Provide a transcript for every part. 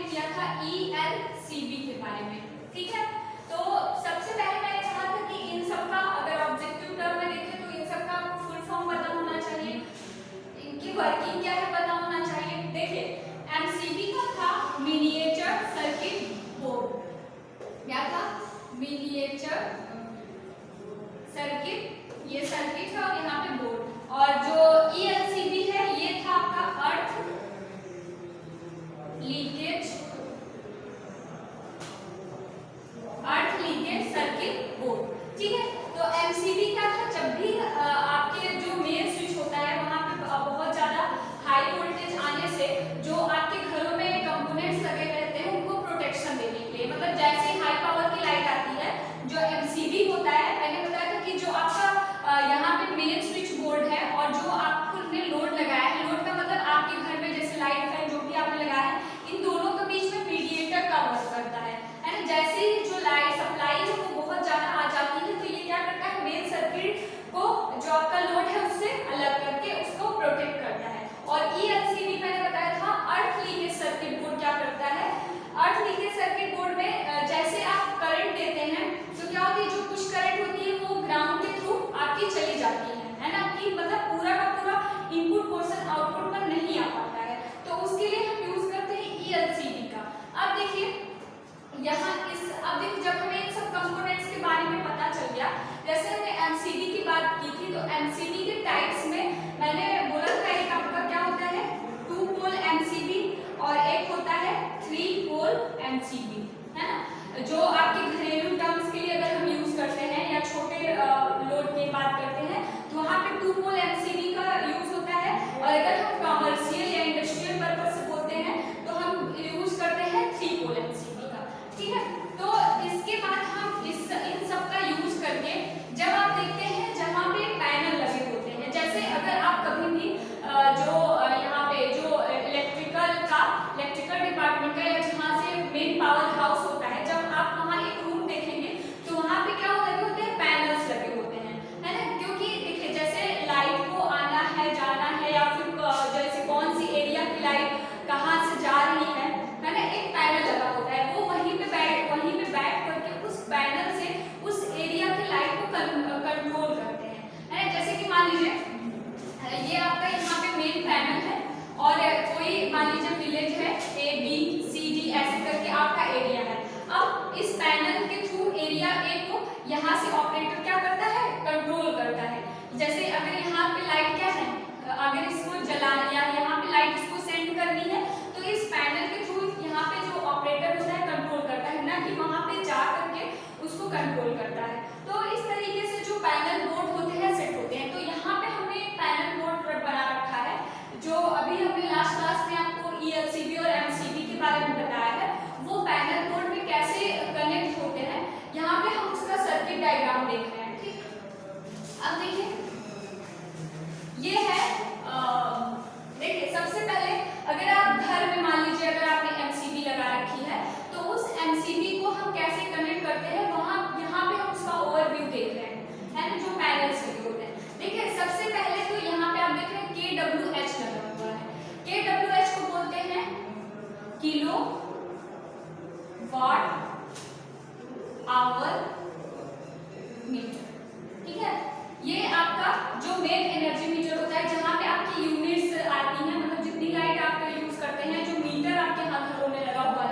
किया था ELCB के बारे में, ठीक है। तो सबसे पहले मैंने कहा था कि इन सबका अगर ऑब्जेक्टिव टर्म में देखें तो इन सबका आपको फुल फॉर्म पता होना चाहिए, इनकी वर्किंग क्या है पता होना चाहिए। देखिए MCB का था मिनिएचर सर्किट बोर्ड, क्या था? मिनिएचर सर्किट, ये सर्किट है और यहाँ पे बोर्ड। और जो ELCB है ये था आपका अर्थ लीकेज सर्किट बोर्ड, ठीक है। तो MCB क्या था? जब भी आपके जो मेन स्विच होता है वहां पे बहुत ज्यादा हाई वोल्टेज आने से जो आपके घरों में कंपोनेंट्स लगे रहते हैं उनको प्रोटेक्शन देने के लिए, मतलब जैसे हाई पावर की लाइट आती है जो MCB होता है, मैंने बताया था कि जो आपका यहाँ पे मेन स्विच बोर्ड है और जो आपने लोड लगाया है, लोड का मतलब आपके घर में जैसे लाइट फैन जो भी आपने लगाया है, इन दोनों के बीच में मीडिएटर का वर्क करता है ना। जैसे ही जो लाइट सप्लाई है वो बहुत ज्यादा आ जाती है तो ये क्या करता है, मेन सर्किट को जो आपका लोड है उससे अलग करके उसको प्रोटेक्ट करता है। और ELCB मैंने बताया था अर्थ लीकेज सर्किट बोर्ड क्या करता है, अर्थ लीकेज सर्किट बोर्ड में जैसे आप करंट देते हैं तो क्या होती है, जो कुछ करंट होती है वो ग्राउंड के थ्रू आपकी चली जाती है ना, कि मतलब पूरा का पूरा इनपुट पोर्शन आउटपुट पर नहीं आ पाता है, तो उसके लिए हम यूज करते हैं ELCB का। अब देखिए यहाँ इस अब देखिए जब हमें इन सब कंपोनेंट्स के बारे में पता चल गया, जैसे हमने MCB की बात की थी, तो MCB के टाइप्स में मैंने बोला था एक आपका क्या होता है 2 पोल MCB और एक होता है 3 पोल MCB, है ना। जो आपके घरेलू टर्म्स के लिए अगर हम यूज करते हैं या छोटे लोड की बात करते हैं तो वहाँ पे 2 पोल MCB का यूज होता है, और अगर हम कमर्शियल या इंडस्ट्रियल पर्पज से बोलते हैं तो हम यूज करते हैं 3 पोल MCB का, ठीक है। तो इसके बाद हम इन सब का यूज करके जब आप देखते हैं जहाँ पे पैनल लगे होते हैं, जैसे अगर आप कभी भी जो यहाँ पे जो इलेक्ट्रिकल डिपार्टमेंट का या जहाँ से मेन पावर हाउस होता है, जब आप वहाँ एक रूम देखेंगे तो वहाँ पे क्या लगे होते हैं, पैनल्स लगे होते हैं, है ना। क्योंकि देखिए जैसे लाइट को आना है जाना है या फिर जैसे कौन सी एरिया की लाइट कहाँ से जा रही है ना, एक पैनल लगा होता है, वो वहीं पे बैठ करके उस पैनल से उस एरिया की लाइट को कंट्रोल करते हैं, है ना। जैसे कि मान लीजिए ये आपका यहाँ पे मेन पैनल है और कोई मान लीजिए विलेज है ABCD ऐसे करके आपका एरिया है। अब इस पैनल के थ्रू एरिया A को यहाँ से ऑपरेटर क्या करता है, कंट्रोल करता है। जैसे अगर यहाँ पे लाइट क्या है, अगर इसको जलाना या यहाँ पे लाइट इसको सेंड करनी है तो इस पैनल के थ्रू यहाँ पे जो ऑपरेटर होता है कंट्रोल करता है, ना कि वहाँ पे जा करके उसको कंट्रोल करता है। तो इस तरीके से जो पैनल बोर्ड होते हैं सेट होते हैं। तो यहाँ पे हमने पैनल बोर्ड बना रखा है, जो अभी हमने लास्ट क्लास में आपको ELCB और MCB के बारे में बताया है, वो पैनल बोर्ड में कैसे कनेक्ट होते हैं, यहाँ पे हम उसका सर्किट डायग्राम देख रहे हैं, ठीक। अब देखिए ये है देखिए सबसे पहले अगर आप घर में मान लीजिए अगर आपने MCB लगा रखी है तो उस MCB को हम कैसे कनेक्ट करते हैं, वहाँ यहाँ पे हम उसका ओवरव्यू देख रहे हैं, है ना, जो पैनल्स लगे होते हैं। देखिए सबसे पहले तो यहाँ पे आप देख रहे हैं KWH लगा हुआ है, KWH को बोलते हैं किलो वाट आवर मीटर, ठीक है। ये आपका जो मेन एनर्जी मीटर होता है, जहाँ पे आपकी यूनिट्स आती हैं, मतलब जितनी लाइट आप यूज करते हैं, जो मीटर आपके यहाँ घरों में लगा हुआ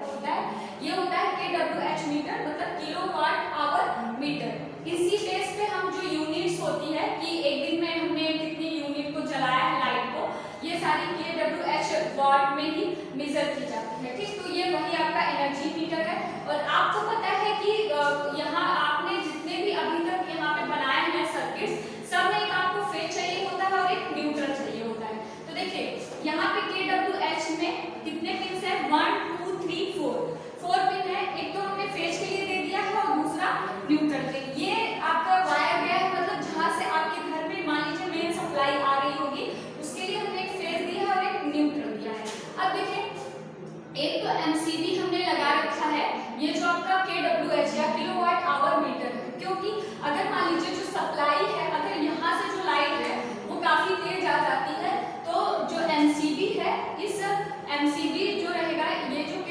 होता है, ये होता है KWH मीटर, मतलब किलो वाट आवर मीटर। इसी बेस पे हम जो यूनिट्स होती है कि एक दिन में हमने कितनी यूनिट को जलाया है लाइट को, ये सारी KWH वाट में ही मेजर की जाती है, ठीक। तो ये वही आपका एनर्जी मीटर है। और आपको पता है कि यहाँ आपने जितने भी अभी तक यहाँ पे बनाए हैं सर्किट्स, सब में एक आपको फेज चाहिए होता है और एक न्यूट्रल चाहिए होता है। तो देखिए यहाँ पे KWH में कितने पिन है, 1 2 3 4 पिन है। एक तो हमने फेज के लिए दे दिया है और दूसरा न्यूट्रल के लिए। ये आपका वायर गया है, मतलब जहाँ से आपके घर में मान लीजिए मेन सप्लाई आ रही होगी, उसके लिए हमने एक फेज दिया है और एक न्यूट्रल दिया है। अब देखिए एक तो MCB हमने लगा रखा है, ये जो आपका KWH या किलोवाट आवर मीटर है, क्योंकि अगर मान लीजिए जो सप्लाई है, अगर यहाँ से जो लाइट है वो काफी तेज आ जाती है, तो जो MCB है, इस MCB जो रहेगा, ये जो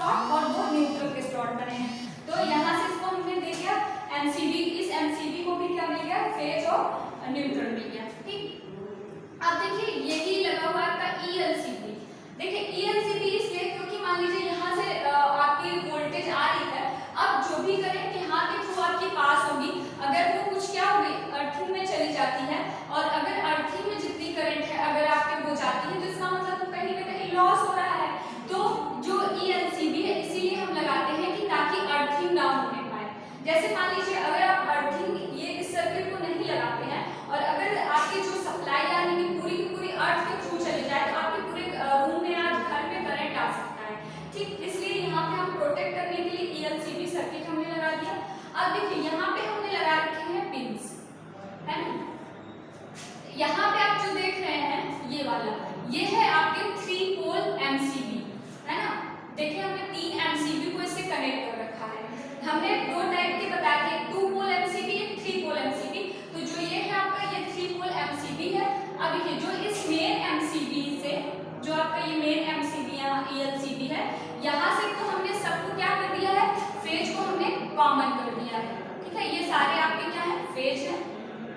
स्लॉट और 2 न्यूट्रल के स्लॉट बने हैं। तो यहाँ से इसको हमने दे दिया एमसीबी, इस एमसीबी को भी क्या मिल गया, फेज और न्यूट्रल मिल गया। ठीक, अब देखिए यही लगा हुआ आपका ईएलसीबी। देखिए ईएलसीबी इसलिए क्योंकि मान लीजिए यहाँ से आपकी वोल्टेज आ रही है, अब जो भी करंट यहाँ के थ्रू आपके पास होगी, अगर वो कुछ क्या होगी, अर्थिंग में चली जाती है, और अगर अर्थिंग में जितनी करंट है अगर आपके वो जाती है तो इसका मतलब तो कहीं ना कहीं लॉस हो रहा है। तो जो ईएलसीबी है इसीलिए हम लगाते हैं कि ताकि अर्थिंग ना होने पाए। जैसे मान लीजिए अगर आप अर्थिंग ये इस सर्किट को नहीं लगाते हैं और अगर आपकी जो सप्लाई यानी कि पूरी की पूरी अर्थ के थ्रू चली जाए तो आपके पूरे रूम में आज घर में करंट आ सकता है। ठीक, इसलिए यहाँ पे हम प्रोटेक्ट करने के लिए ईएलसीबी सर्किट हमने लगा दिया। अब देखिए यहाँ पे हमने लगा रखे हैं पिंस, है ना। यहाँ पे आप जो देख रहे हैं ये वाला, ये है आपके 3 पोल एमसीबी, है ना। देखिए हमने 3 एमसीबी को इससे कनेक्ट कर रखा है। हमने 2 टाइप के बता दिए, 2 पोल एमसीबी, 3 पोल एमसीबी। तो जो ये है आपका ये 3 पोल एमसीबी है। अब देखिए जो इस मेन एमसीबी से, जो आपका ये मेन एमसीबी या ईएलसीबी है, यहाँ से तो हमने सबको क्या कर दिया है, फेज को हमने कॉमन कर दिया है। ठीक है, ये सारे आपके क्या है, फेज है।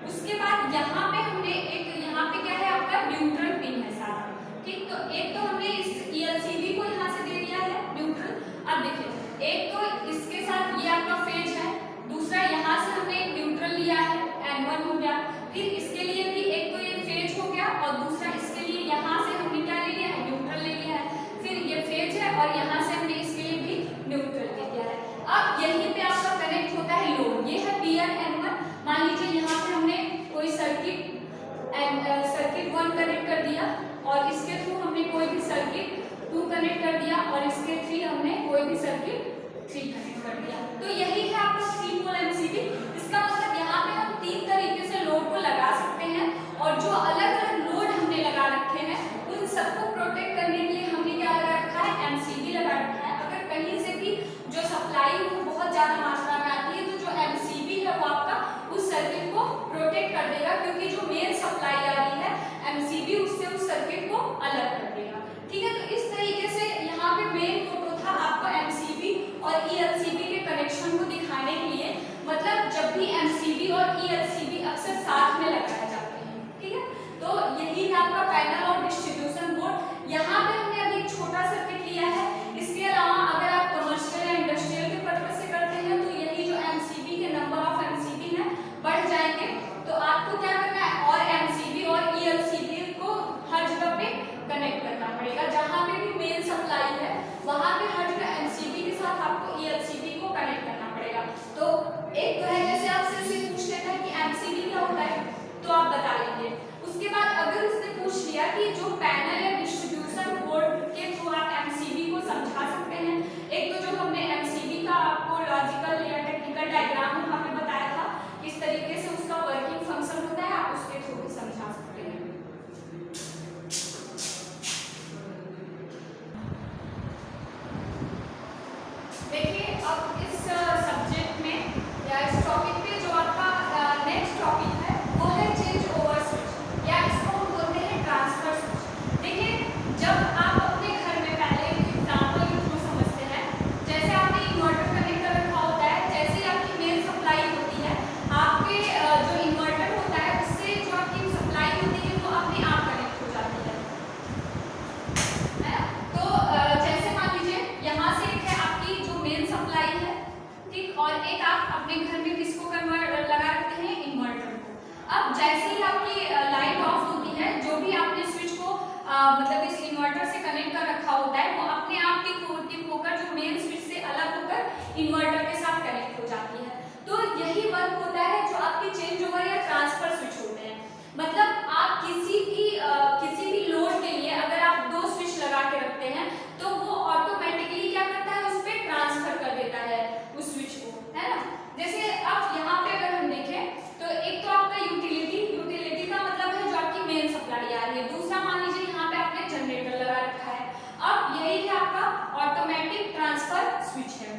उसके बाद यहाँ पे हमने एक, यहाँ पे क्या है आपका न्यूट्रल पिन है सारा। ठीक, तो एक तो हमने इस ईएलसीबी को यहाँ से दे दिया है न्यूट्रल। अब देखिए एक तो इसके साथ ये आपका फेज है, दूसरा यहाँ से हमने एक न्यूट्रल लिया है, N1 हो गया। फिर इसके लिए भी एक तो ये फेज हो गया और दूसरा इसके लिए यहाँ से हमने क्या ले लिया है, न्यूट्रल ले लिया है। फिर ये फेज है और यहाँ से हमने इसके लिए भी न्यूट्रल ले लिया है। अब यहीं पे आपका कनेक्ट होता है लोड, ये है P1 N1। मान लीजिए यहाँ पे हमने कोई सर्किट 1 कनेक्ट कर दिया और इसके थ्रू हमने कोई भी सर्किट 2 कनेक्ट कर दिया और इसके थ्रू हमने कोई भी सर्किट 3 कनेक्ट कर दिया। तो यही है आपका 3 पोल एमसीबी। इसका मतलब यहाँ पे हम 3 तरीके से लोड को लगा सकते हैं और जो अलग अलग लोड हमने लगा रखे हैं उन सबको प्रोटेक्ट करने के लिए हमने क्या लगा रखा है, एमसीबी लगा रखा है। अगर कहीं से भी जो सप्लाई वो बहुत ज्यादा मात्रा में आती है तो जो एमसीबी है वो आपका उस सर्किट को प्रोटेक्ट कर देगा, क्योंकि जो मेन सप्लाई आ रही है एमसीबी उससे उस सर्किट को अलग कर देगा। ठीक है, तो इस तरीके से यहाँ पे मेन मोटो था आपको एमसीबी और ईएलसीबी के कनेक्शन को दिखाने के लिए। मतलब जब भी एमसीबी और ईएलसीबी अक्सर साथ में लगाए जाते हैं। ठीक है, तो यही है आपका पैनल और डिस्ट्रीब्यूशन बोर्ड। यहाँ पे हमने अभी एक छोटा सर्किट लिया है। इसके अलावा अगर आप कमर्शियल या इंडस्ट्रियल के पर्पज से करते हैं तो यही जो एमसीबी के नंबर ऑफ एमसीबी है बढ़ जाएंगे। तो आपको क्या करना है, और एमसीबी और ईएलसीबी को हर जगह पे कनेक्ट करना पड़ेगा। जहाँ पे भी मेन सप्लाई है वहाँ पे हर जगह एमसीबी के साथ आपको ईएलसीबी को कनेक्ट करना पड़ेगा। तो एक तो है जैसे आपसे से पूछ लेता है कि एमसीबी क्या होता है तो आप बता लीजिए। उसके बाद अगर उसने पूछ लिया कि जो पैनल या डिस्ट्रीब्यूशन बोर्ड के थ्रू आप एमसीबी को समझा सकते हैं, एक तो जो हमने एमसीबी का आपको लॉजिकल या टेक्निकल डायग्राम वहाँ पे बताया था किस तरीके से उसका वर्किंग फंक्शन होता है, आप उसके थ्रू भी समझा सकते हैं। देखिए अब इस सब्जेक्ट में या इस टॉपिक पे जो आपका नेक्स्ट टॉपिक है वो है चेंज ओवर स्विच, या इसको हम बोलते हैं ट्रांसफर स्विच। देखिए जब आप अपने घर में पहले एग्जाम्पल के थ्रू समझते हैं, जैसे आपने इन्वर्टर कनेक्ट कर रखा होता है, जैसे ही आपकी मेन सप्लाई होती है आपके जो इन्वर्टर होता है उससे जो आपकी सप्लाई होती है वो अपने आप कनेक्ट हो जाती है ना। तो जैसे मान लीजिए यहाँ से एक है आपकी जो मेन सप्लाई है, ठीक, और एक आप अपने घर में किसको कन्वर्ट लगा रखते हैं, इन्वर्टर को। अब जैसे ही आपकी लाइट ऑफ होती है, जो भी आपने स्विच को मतलब इस इन्वर्टर से कनेक्ट कर रखा होता है वो अपने आप टिप होकर जो मेन स्विच से अलग होकर इन्वर्टर के साथ कनेक्ट हो जाती है। तो यही वर्क होता है जो आपके चेंज ओवर या ट्रांसफर स्विच होते हैं। मतलब आप किसी भी लोड के लिए अगर आप 2 स्विच लगा के रखते हैं तो वो ऑटोमेटिकली क्या करता है, उस पर ट्रांसफर कर देता है उस स्विच को, है ना। जैसे अब यहाँ पे अगर हम देखें तो एक तो आपका यूटिलिटी का मतलब है जो आपकी मेन सप्लाई आ रही है, दूसरा मान लीजिए यहाँ पे आपने जनरेटर लगा रखा है। अब यही है आपका ऑटोमेटिक ट्रांसफर स्विच है,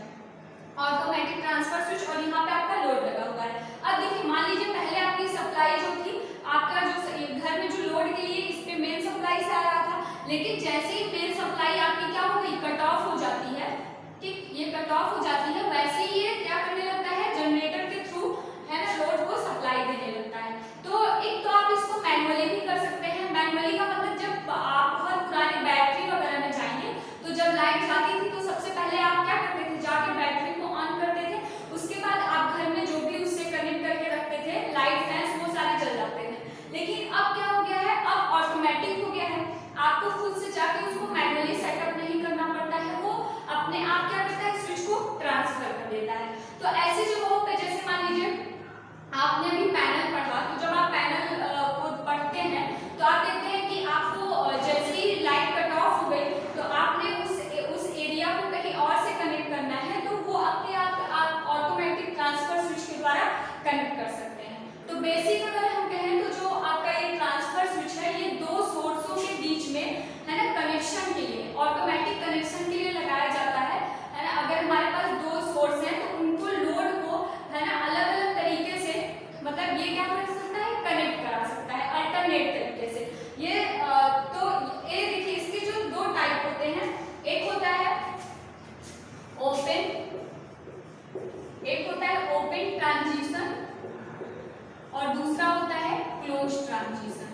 ऑटोमेटिक ट्रांसफर स्विच, और यहाँ पे आपका लोड लगा हुआ है। अब देखिए मान लीजिए पहले आपकी सप्लाई जो थी, आपका जो घर में जो लोड के लिए इस पे मेन सप्लाई से आ रहा था, लेकिन जैसे ही मेन सप्लाई आपकी क्या हो गई, कट ऑफ हो जाती है, कट ऑफ हो जाती है वैसे ही ये क्या करने लगता है, जनरेटर के थ्रू है ना लोड को सप्लाई देने लगता है। तो एक तो आप इसको मैनुअली भी कर सकते हैं। मैनुअली का मतलब जब आप बहुत पुरानी बैटरी वगैरह में जाएंगे तो जब लाइट जाती थी तो सबसे पहले आप क्या करते थे, जाके बैटरी को ऑन करते थे, उसके बाद आप घर में जो भी उससे कनेक्ट करके रखते थे लाइट फैंस वो सारे चल जाते थे। लेकिन अब क्या हो गया है, अब ऑटोमेटिक हो गया है, आपको खुद से जाके उसको मैनुअली सेटअप नहीं करना पड़ता है, वो अपने आप क्या करता है स्विच को ट्रांसफर कर देता है। तो ऐसी जगहों पे जैसे मान लीजिए आपने अभी पैनल पढ़ा, तो जब आप पैनल को पढ़ते हैं तो आप देखते हैं कि आपको जैसे ही लाइट कट ऑफ हो गई तो आपने उस एरिया को कहीं और से कनेक्ट करना है तो वो अपने आप ऑटोमेटिक ट्रांसफर स्विच के द्वारा कनेक्ट कर सकते हैं। तो बेसिक अगर हम कहें तो जो आपका ये ट्रांसफर स्विच है ये दो सोर्सों के बीच में है ना कनेक्शन के लिए, ऑटोमेटिक कनेक्शन के लिए लगाया जाता है ना। अगर हमारे पास दो सोर्स हैं तो उनको लोड को है ना अलग अलग तरीके से मतलब ये क्या कर सकता है, कनेक्ट करा सकता है अल्टरनेट तरीके से। ये तो ये देखिए इसके जो दो टाइप होते हैं, एक होता है ओपन, एक होता है ओपन ट्रांजिशन और दूसरा होता है क्लोज ट्रांजिशन।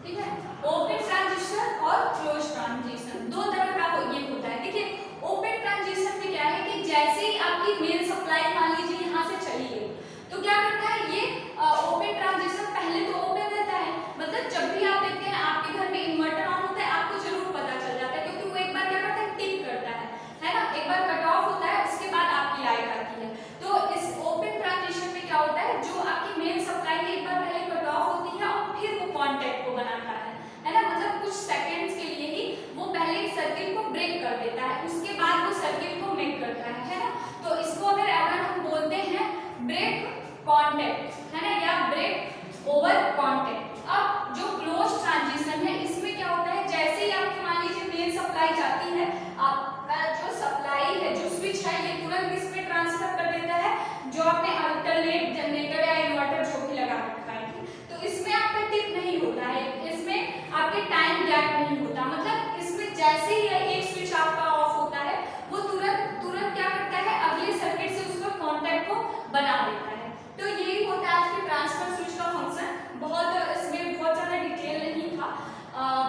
ठीक है, ओपन ट्रांजिशन और क्लोज ट्रांजिशन दो तरह का ये होता है। देखिए ओपन ट्रांजिशन में क्या है कि जैसे ही आपकी मेन सप्लाई मान लीजिए यहाँ से चली गई तो क्या करता है ये ओपन ट्रांजिशन पहले तो ओपन रहता है, मतलब जब भी आप देखते हैं आपके घर में इन्वर्टर ऑन होता है आपको जरूर पता चल जाता है क्योंकि वो एक बार क्या करता है टिक करता है ना, एक बार कट ऑफ होता है उसके बाद आपकी लाइट आती है। तो इस ओपन ट्रांजिशन में क्या होता है, जो आपकी मेन सप्लाई एक बार पहले कट ऑफ होती है और फिर वो कॉन्टैक्ट को बनाता है ना, मतलब कुछ सेकेंड्स के लिए ही वो पहले सर्किट को ब्रेक कर देता है उसके बाद वो सर्किट को मेक करता है ना। तो इसको अगर हम बोलते हैं ब्रेक कॉन्टैक्ट है ना या ब्रेक ओवर कॉन्टैक्ट। अब जो क्लोज ट्रांजिशन है इसमें क्या होता है, जैसे ही आपकी मान लीजिए मेन सप्लाई जाती है आपका जो सप्लाई है जो स्विच है ये तुरंत इस पे ट्रांसफर कर देता है जो आपने अल्टरनेट जनरेटर या इन्वर्टर जो भी लगा रखा है। तो इसमें आपका टिक नहीं होता है, इसमें आपके टाइम गैप नहीं होता, मतलब इसमें जैसे ही एक स्विच आपका ऑफ होता है वो तुरंत क्या करता है अगले सर्किट से उसको कांटेक्ट को बना देता है। तो यही होता है आपके ट्रांसफर स्विच का फंक्शन। बहुत इसमें बहुत ज़्यादा डिटेल नहीं था,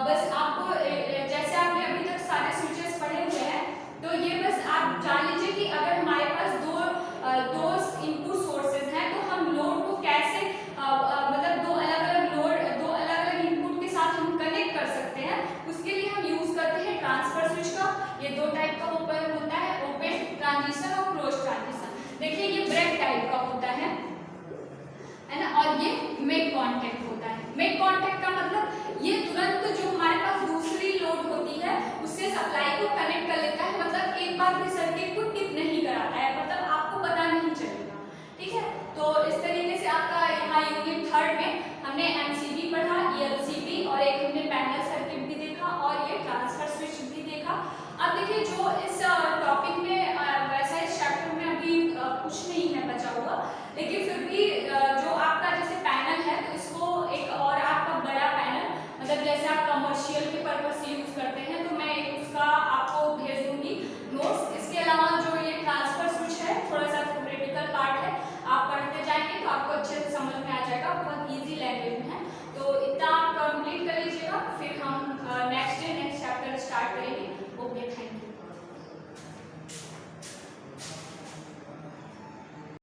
बस आपको जैसे आपने अभी तक सारे स्विचेस पढ़े हुए हैं तो ये बस आप जान लीजिए कि अगर हमारे पास दो इनपुट सोर्सेज हैं तो हम लोड को कैसे मतलब दो अलग अलग इनपुट के साथ हम कनेक्ट कर सकते हैं, उसके लिए हम यूज करते हैं ट्रांसफर स्विच का। ये दो टाइप का होता है ओपन ट्रांजिशन और क्लोज ट्रांजिशन। देखिए ये ब्रेक टाइप का होता है ना, और ये मेक कॉन्टैक्ट होता है। मेक कॉन्टैक्ट का मतलब ये तुरंत जो हमारे पास दूसरी लोड होती है उससे सप्लाई को कनेक्ट कर लेता है